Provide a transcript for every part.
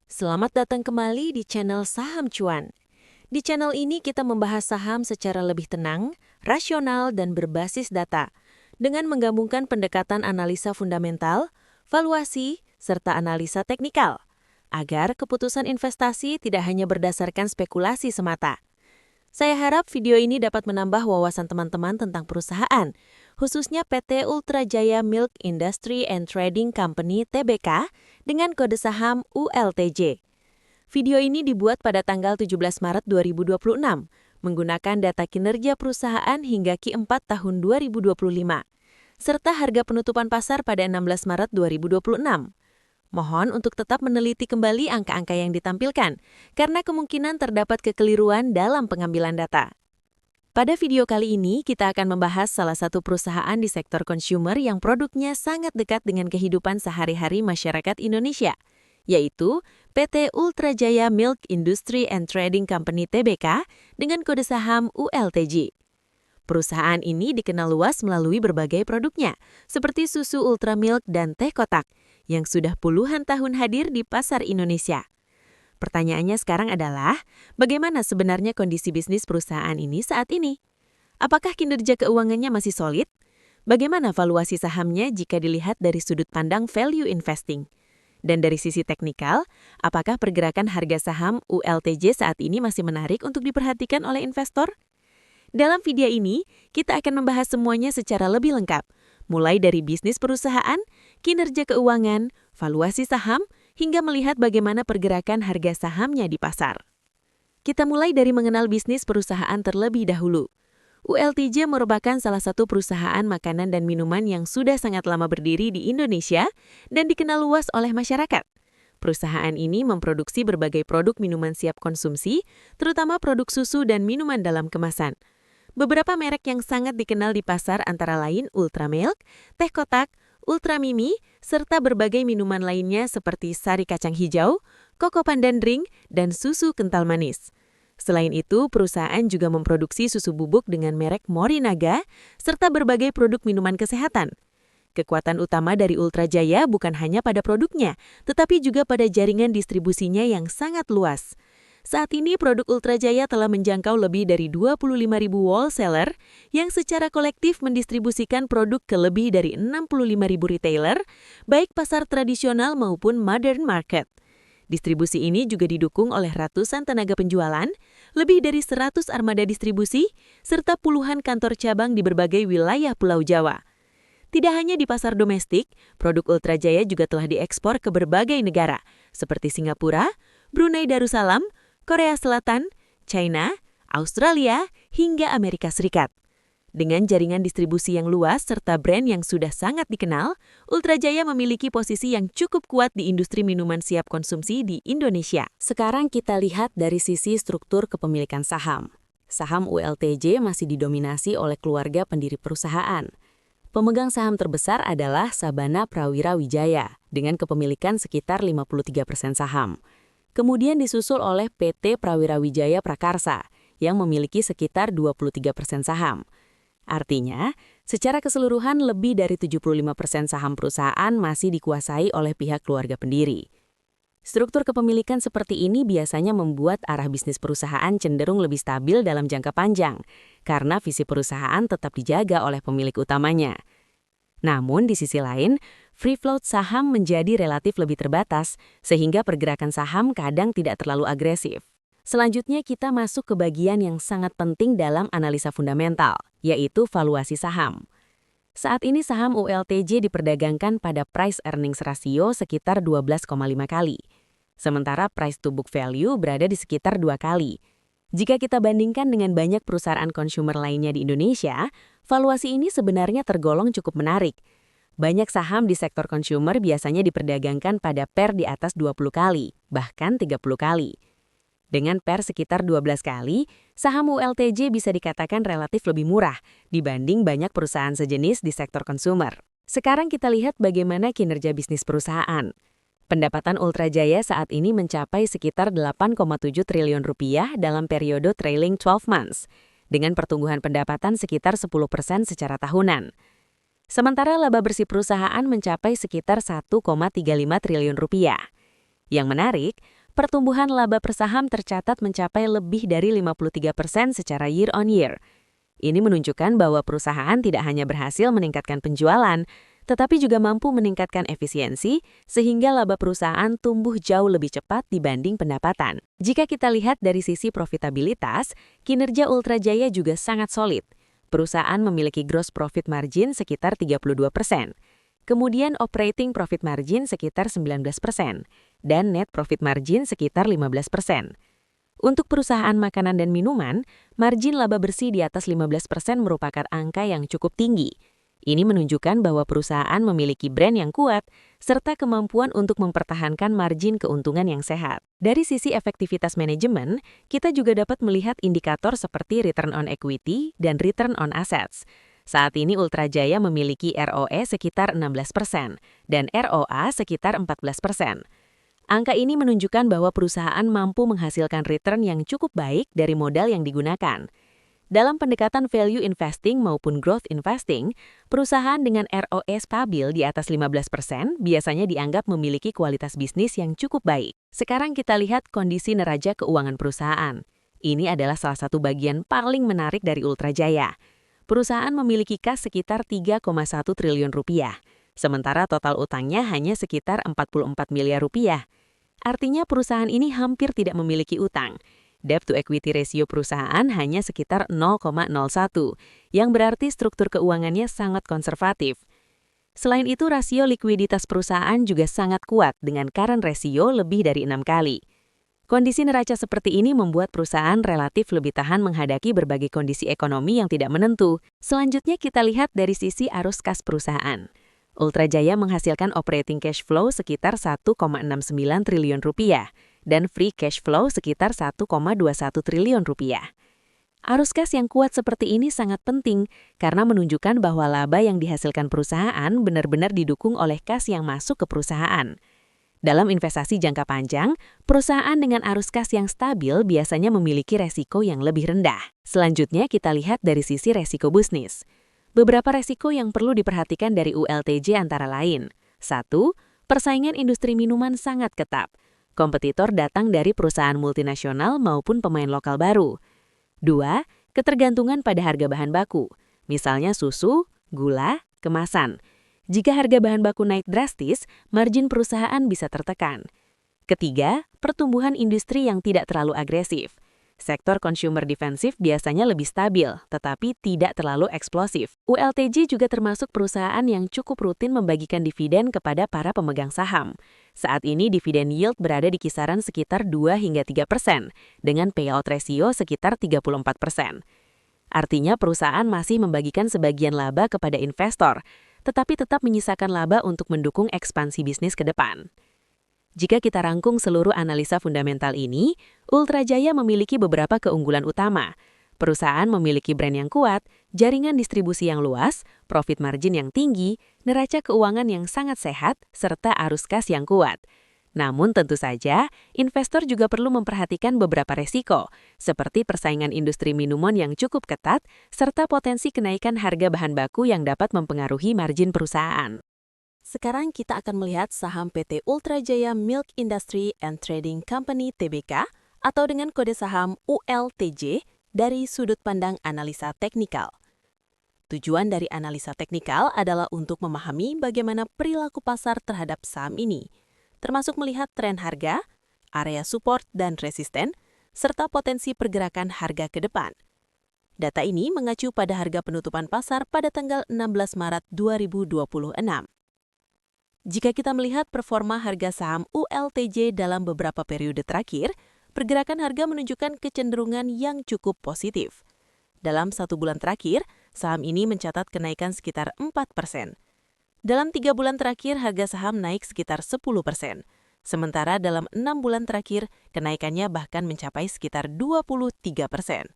Selamat datang kembali di channel Saham Cuan. Di channel ini kita membahas saham secara lebih tenang, rasional, dan berbasis data, dengan menggabungkan pendekatan analisa fundamental, valuasi, serta analisa teknikal, agar keputusan investasi tidak hanya berdasarkan spekulasi semata. Saya harap video ini dapat menambah wawasan teman-teman tentang perusahaan, khususnya PT Ultra Jaya Milk Industry and Trading Company (TBK) dengan kode saham ULTJ. Video ini dibuat pada tanggal 17 Maret 2026, menggunakan data kinerja perusahaan hingga Q4 tahun 2025, serta harga penutupan pasar pada 16 Maret 2026. Mohon untuk tetap meneliti kembali angka-angka yang ditampilkan, karena kemungkinan terdapat kekeliruan dalam pengambilan data. Pada video kali ini, kita akan membahas salah satu perusahaan di sektor consumer yang produknya sangat dekat dengan kehidupan sehari-hari masyarakat Indonesia, yaitu PT Ultra Jaya Milk Industry and Trading Company (TBK) dengan kode saham ULTJ. Perusahaan ini dikenal luas melalui berbagai produknya, seperti susu Ultra Milk dan teh kotak, yang sudah puluhan tahun hadir di pasar Indonesia. Pertanyaannya sekarang adalah, bagaimana sebenarnya kondisi bisnis perusahaan ini saat ini? Apakah kinerja keuangannya masih solid? Bagaimana valuasi sahamnya jika dilihat dari sudut pandang value investing? Dan dari sisi teknikal, apakah pergerakan harga saham ULTJ saat ini masih menarik untuk diperhatikan oleh investor? Dalam video ini, kita akan membahas semuanya secara lebih lengkap, mulai dari bisnis perusahaan, kinerja keuangan, valuasi saham, hingga melihat bagaimana pergerakan harga sahamnya di pasar. Kita mulai dari mengenal bisnis perusahaan terlebih dahulu. ULTJ merupakan salah satu perusahaan makanan dan minuman yang sudah sangat lama berdiri di Indonesia dan dikenal luas oleh masyarakat. Perusahaan ini memproduksi berbagai produk minuman siap konsumsi, terutama produk susu dan minuman dalam kemasan. Beberapa merek yang sangat dikenal di pasar antara lain Ultra Milk, teh kotak, Ultra Mimi, serta berbagai minuman lainnya seperti sari kacang hijau, koko pandan drink, dan susu kental manis. Selain itu, perusahaan juga memproduksi susu bubuk dengan merek Morinaga, serta berbagai produk minuman kesehatan. Kekuatan utama dari Ultra Jaya bukan hanya pada produknya, tetapi juga pada jaringan distribusinya yang sangat luas. Saat ini, produk Ultra Jaya telah menjangkau lebih dari 25.000 wholesaler yang secara kolektif mendistribusikan produk ke lebih dari 65.000 retailer, baik pasar tradisional maupun modern market. Distribusi ini juga didukung oleh ratusan tenaga penjualan, lebih dari 100 armada distribusi, serta puluhan kantor cabang di berbagai wilayah Pulau Jawa. Tidak hanya di pasar domestik, produk Ultra Jaya juga telah diekspor ke berbagai negara, seperti Singapura, Brunei Darussalam, Korea Selatan, China, Australia, hingga Amerika Serikat. Dengan jaringan distribusi yang luas serta brand yang sudah sangat dikenal, Ultra Jaya memiliki posisi yang cukup kuat di industri minuman siap konsumsi di Indonesia. Sekarang kita lihat dari sisi struktur kepemilikan saham. Saham ULTJ masih didominasi oleh keluarga pendiri perusahaan. Pemegang saham terbesar adalah Sabana Prawira Wijaya dengan kepemilikan sekitar 53% saham. Kemudian disusul oleh PT Prawira Wijaya Prakarsa yang memiliki sekitar 23% saham. Artinya, secara keseluruhan lebih dari 75% saham perusahaan masih dikuasai oleh pihak keluarga pendiri. Struktur kepemilikan seperti ini biasanya membuat arah bisnis perusahaan cenderung lebih stabil dalam jangka panjang, karena visi perusahaan tetap dijaga oleh pemilik utamanya. Namun di sisi lain, free float saham menjadi relatif lebih terbatas, sehingga pergerakan saham kadang tidak terlalu agresif. Selanjutnya kita masuk ke bagian yang sangat penting dalam analisa fundamental, yaitu valuasi saham. Saat ini saham ULTJ diperdagangkan pada price earnings ratio sekitar 12,5 kali, sementara price to book value berada di sekitar 2 kali. Jika kita bandingkan dengan banyak perusahaan consumer lainnya di Indonesia, valuasi ini sebenarnya tergolong cukup menarik. Banyak saham di sektor consumer biasanya diperdagangkan pada PER di atas 20 kali, bahkan 30 kali. Dengan PER sekitar 12 kali, saham ULTJ bisa dikatakan relatif lebih murah dibanding banyak perusahaan sejenis di sektor consumer. Sekarang kita lihat bagaimana kinerja bisnis perusahaan. Pendapatan Ultra Jaya saat ini mencapai sekitar 8,7 triliun rupiah dalam periode trailing 12 months, dengan pertumbuhan pendapatan sekitar 10% secara tahunan. Sementara laba bersih perusahaan mencapai sekitar 1,35 triliun rupiah. Yang menarik, pertumbuhan laba per saham tercatat mencapai lebih dari 53% secara year on year. Ini menunjukkan bahwa perusahaan tidak hanya berhasil meningkatkan penjualan, tetapi juga mampu meningkatkan efisiensi sehingga laba perusahaan tumbuh jauh lebih cepat dibanding pendapatan. Jika kita lihat dari sisi profitabilitas, kinerja Ultra Jaya juga sangat solid. Perusahaan memiliki gross profit margin sekitar 32%, kemudian operating profit margin sekitar 19%, dan net profit margin sekitar 15%. Untuk perusahaan makanan dan minuman, margin laba bersih di atas 15% merupakan angka yang cukup tinggi. Ini menunjukkan bahwa perusahaan memiliki brand yang kuat, serta kemampuan untuk mempertahankan margin keuntungan yang sehat. Dari sisi efektivitas manajemen, kita juga dapat melihat indikator seperti return on equity dan return on assets. Saat ini Ultra Jaya memiliki ROE sekitar 16% dan ROA sekitar 14%. Angka ini menunjukkan bahwa perusahaan mampu menghasilkan return yang cukup baik dari modal yang digunakan. Dalam pendekatan value investing maupun growth investing, perusahaan dengan ROE stabil di atas 15% biasanya dianggap memiliki kualitas bisnis yang cukup baik. Sekarang kita lihat kondisi neraca keuangan perusahaan. Ini adalah salah satu bagian paling menarik dari Ultra Jaya. Perusahaan memiliki kas sekitar 3,1 triliun rupiah, sementara total utangnya hanya sekitar 44 miliar rupiah. Artinya perusahaan ini hampir tidak memiliki utang. Debt to equity ratio perusahaan hanya sekitar 0,01, yang berarti struktur keuangannya sangat konservatif. Selain itu, rasio likuiditas perusahaan juga sangat kuat dengan current ratio lebih dari 6 kali. Kondisi neraca seperti ini membuat perusahaan relatif lebih tahan menghadapi berbagai kondisi ekonomi yang tidak menentu. Selanjutnya kita lihat dari sisi arus kas perusahaan. Ultra Jaya menghasilkan operating cash flow sekitar 1,69 triliun rupiah dan free cash flow sekitar 1,21 triliun rupiah. Arus kas yang kuat seperti ini sangat penting karena menunjukkan bahwa laba yang dihasilkan perusahaan benar-benar didukung oleh kas yang masuk ke perusahaan. Dalam investasi jangka panjang, perusahaan dengan arus kas yang stabil biasanya memiliki resiko yang lebih rendah. Selanjutnya kita lihat dari sisi resiko bisnis. Beberapa resiko yang perlu diperhatikan dari ULTJ antara lain. 1. Persaingan industri minuman sangat ketat. Kompetitor datang dari perusahaan multinasional maupun pemain lokal baru. 2. Ketergantungan pada harga bahan baku, misalnya susu, gula, kemasan. Jika harga bahan baku naik drastis, margin perusahaan bisa tertekan. 3. Pertumbuhan industri yang tidak terlalu agresif. Sektor consumer defensif biasanya lebih stabil, tetapi tidak terlalu eksplosif. ULTJ juga termasuk perusahaan yang cukup rutin membagikan dividen kepada para pemegang saham. Saat ini dividen yield berada di kisaran sekitar 2-3%, dengan payout ratio sekitar 34%. Artinya perusahaan masih membagikan sebagian laba kepada investor, tetapi tetap menyisakan laba untuk mendukung ekspansi bisnis ke depan. Jika kita rangkum seluruh analisa fundamental ini, Ultra Jaya memiliki beberapa keunggulan utama. Perusahaan memiliki brand yang kuat, jaringan distribusi yang luas, profit margin yang tinggi, neraca keuangan yang sangat sehat, serta arus kas yang kuat. Namun tentu saja, investor juga perlu memperhatikan beberapa resiko, seperti persaingan industri minuman yang cukup ketat, serta potensi kenaikan harga bahan baku yang dapat mempengaruhi margin perusahaan. Sekarang kita akan melihat saham PT Ultra Jaya Milk Industry and Trading Company Tbk atau dengan kode saham ULTJ dari sudut pandang analisa teknikal. Tujuan dari analisa teknikal adalah untuk memahami bagaimana perilaku pasar terhadap saham ini, termasuk melihat tren harga, area support dan resisten, serta potensi pergerakan harga ke depan. Data ini mengacu pada harga penutupan pasar pada tanggal 16 Maret 2026. Jika kita melihat performa harga saham ULTJ dalam beberapa periode terakhir, pergerakan harga menunjukkan kecenderungan yang cukup positif. Dalam 1 bulan terakhir, saham ini mencatat kenaikan sekitar 4%. Dalam 3 bulan terakhir, harga saham naik sekitar 10%. Sementara dalam 6 bulan terakhir, kenaikannya bahkan mencapai sekitar 23%.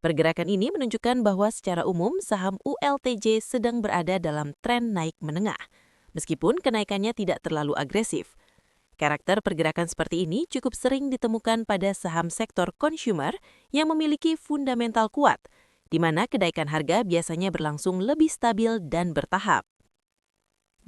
Pergerakan ini menunjukkan bahwa secara umum saham ULTJ sedang berada dalam tren naik menengah, meskipun kenaikannya tidak terlalu agresif. Karakter pergerakan seperti ini cukup sering ditemukan pada saham sektor consumer yang memiliki fundamental kuat, di mana kenaikan harga biasanya berlangsung lebih stabil dan bertahap.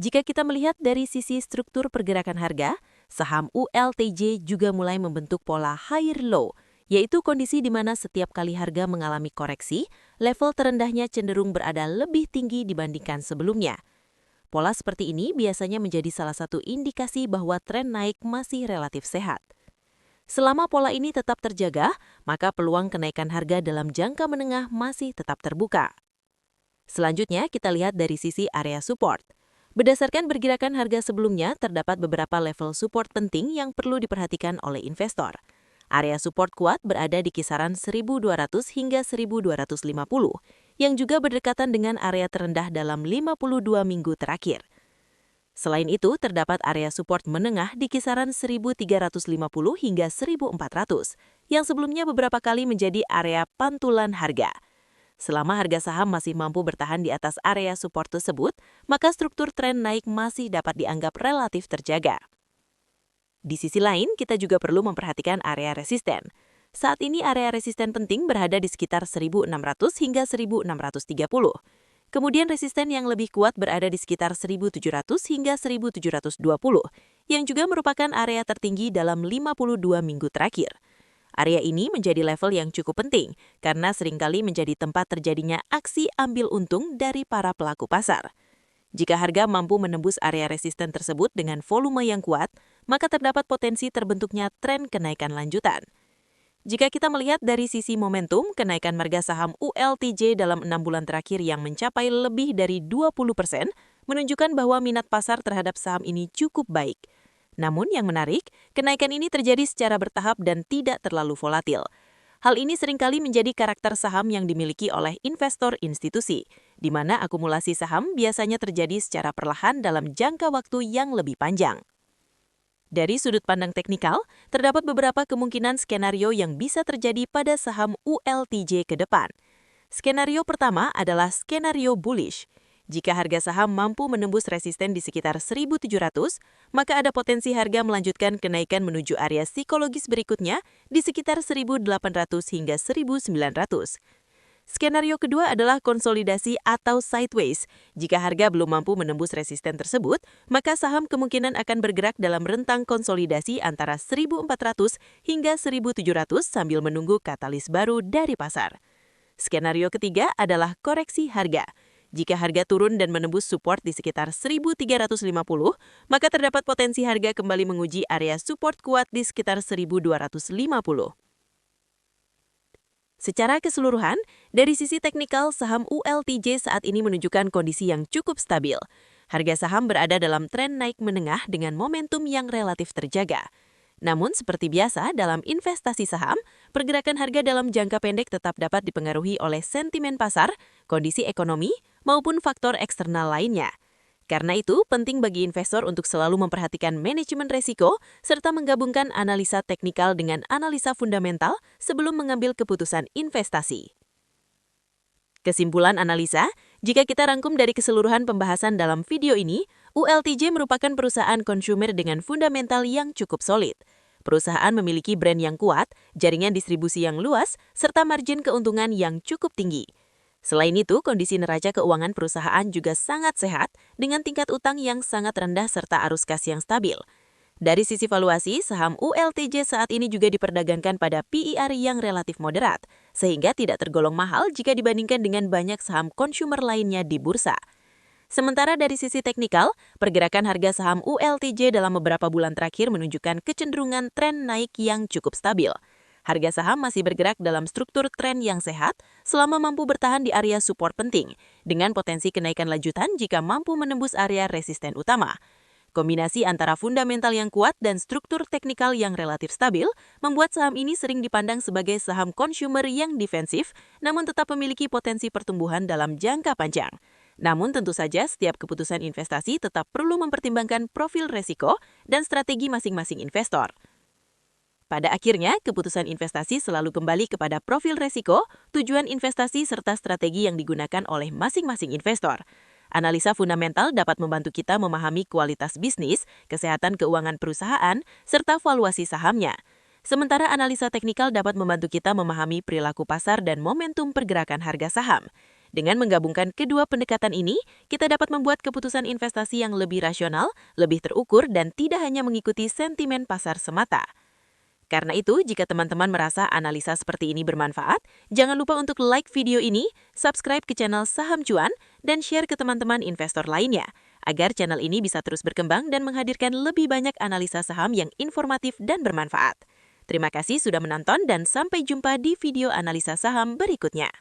Jika kita melihat dari sisi struktur pergerakan harga, saham ULTJ juga mulai membentuk pola higher low, yaitu kondisi di mana setiap kali harga mengalami koreksi, level terendahnya cenderung berada lebih tinggi dibandingkan sebelumnya. Pola seperti ini biasanya menjadi salah satu indikasi bahwa tren naik masih relatif sehat. Selama pola ini tetap terjaga, maka peluang kenaikan harga dalam jangka menengah masih tetap terbuka. Selanjutnya, kita lihat dari sisi area support. Berdasarkan pergerakan harga sebelumnya, terdapat beberapa level support penting yang perlu diperhatikan oleh investor. Area support kuat berada di kisaran 1.200 hingga 1.250, yang juga berdekatan dengan area terendah dalam 52 minggu terakhir. Selain itu, terdapat area support menengah di kisaran 1.350 hingga 1.400, yang sebelumnya beberapa kali menjadi area pantulan harga. Selama harga saham masih mampu bertahan di atas area support tersebut, maka struktur tren naik masih dapat dianggap relatif terjaga. Di sisi lain, kita juga perlu memperhatikan area resisten. Saat ini area resisten penting berada di sekitar 1.600 hingga 1.630. Kemudian resisten yang lebih kuat berada di sekitar 1.700 hingga 1.720, yang juga merupakan area tertinggi dalam 52 minggu terakhir. Area ini menjadi level yang cukup penting karena seringkali menjadi tempat terjadinya aksi ambil untung dari para pelaku pasar. Jika harga mampu menembus area resisten tersebut dengan volume yang kuat, maka terdapat potensi terbentuknya tren kenaikan lanjutan. Jika kita melihat dari sisi momentum, kenaikan harga saham ULTJ dalam 6 bulan terakhir yang mencapai lebih dari 20% menunjukkan bahwa minat pasar terhadap saham ini cukup baik. Namun yang menarik, kenaikan ini terjadi secara bertahap dan tidak terlalu volatil. Hal ini seringkali menjadi karakter saham yang dimiliki oleh investor institusi, di mana akumulasi saham biasanya terjadi secara perlahan dalam jangka waktu yang lebih panjang. Dari sudut pandang teknikal, terdapat beberapa kemungkinan skenario yang bisa terjadi pada saham ULTJ ke depan. Skenario pertama adalah skenario bullish. Jika harga saham mampu menembus resisten di sekitar 1.700, maka ada potensi harga melanjutkan kenaikan menuju area psikologis berikutnya di sekitar 1.800 hingga 1.900. Skenario kedua adalah konsolidasi atau sideways. Jika harga belum mampu menembus resisten tersebut, maka saham kemungkinan akan bergerak dalam rentang konsolidasi antara 1.400 hingga 1.700 sambil menunggu katalis baru dari pasar. Skenario ketiga adalah koreksi harga. Jika harga turun dan menembus support di sekitar 1.350, maka terdapat potensi harga kembali menguji area support kuat di sekitar 1.250. Secara keseluruhan, dari sisi teknikal, saham ULTJ saat ini menunjukkan kondisi yang cukup stabil. Harga saham berada dalam tren naik menengah dengan momentum yang relatif terjaga. Namun, seperti biasa dalam investasi saham, pergerakan harga dalam jangka pendek tetap dapat dipengaruhi oleh sentimen pasar, kondisi ekonomi, maupun faktor eksternal lainnya. Karena itu, penting bagi investor untuk selalu memperhatikan manajemen risiko serta menggabungkan analisa teknikal dengan analisa fundamental sebelum mengambil keputusan investasi. Kesimpulan analisa, jika kita rangkum dari keseluruhan pembahasan dalam video ini, ULTJ merupakan perusahaan konsumer dengan fundamental yang cukup solid. Perusahaan memiliki brand yang kuat, jaringan distribusi yang luas, serta margin keuntungan yang cukup tinggi. Selain itu, kondisi neraca keuangan perusahaan juga sangat sehat dengan tingkat utang yang sangat rendah serta arus kas yang stabil. Dari sisi valuasi, saham ULTJ saat ini juga diperdagangkan pada PER yang relatif moderat, sehingga tidak tergolong mahal jika dibandingkan dengan banyak saham konsumer lainnya di bursa. Sementara dari sisi teknikal, pergerakan harga saham ULTJ dalam beberapa bulan terakhir menunjukkan kecenderungan tren naik yang cukup stabil. Harga saham masih bergerak dalam struktur tren yang sehat selama mampu bertahan di area support penting, dengan potensi kenaikan lanjutan jika mampu menembus area resisten utama. Kombinasi antara fundamental yang kuat dan struktur teknikal yang relatif stabil membuat saham ini sering dipandang sebagai saham konsumer yang defensif, namun tetap memiliki potensi pertumbuhan dalam jangka panjang. Namun tentu saja setiap keputusan investasi tetap perlu mempertimbangkan profil resiko dan strategi masing-masing investor. Pada akhirnya, keputusan investasi selalu kembali kepada profil resiko, tujuan investasi serta strategi yang digunakan oleh masing-masing investor. Analisa fundamental dapat membantu kita memahami kualitas bisnis, kesehatan keuangan perusahaan, serta valuasi sahamnya. Sementara analisa teknikal dapat membantu kita memahami perilaku pasar dan momentum pergerakan harga saham. Dengan menggabungkan kedua pendekatan ini, kita dapat membuat keputusan investasi yang lebih rasional, lebih terukur, dan tidak hanya mengikuti sentimen pasar semata. Karena itu, jika teman-teman merasa analisa seperti ini bermanfaat, jangan lupa untuk like video ini, subscribe ke channel Saham Cuan, dan share ke teman-teman investor lainnya, agar channel ini bisa terus berkembang dan menghadirkan lebih banyak analisa saham yang informatif dan bermanfaat. Terima kasih sudah menonton dan sampai jumpa di video analisa saham berikutnya.